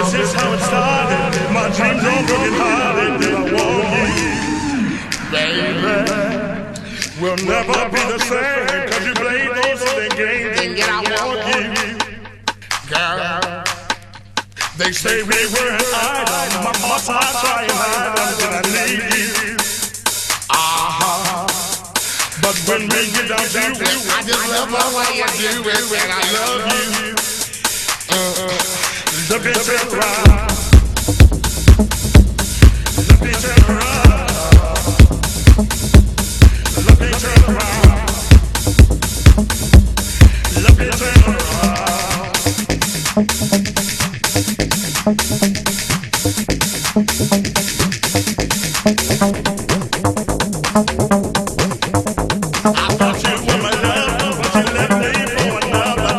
this is how it started. My dreams are broken hearted. I want you, baby. We'll never be the same. Cause you played those silly games. And yet I want you, girl. They say we were an item. My heart's trying to hide them. Till I need you. But when we get down to it, I just love the way you do it. And I love you. Look at you around. Look at you around. Look at you around. Look at you around. I thought you were my love, but you left me for another.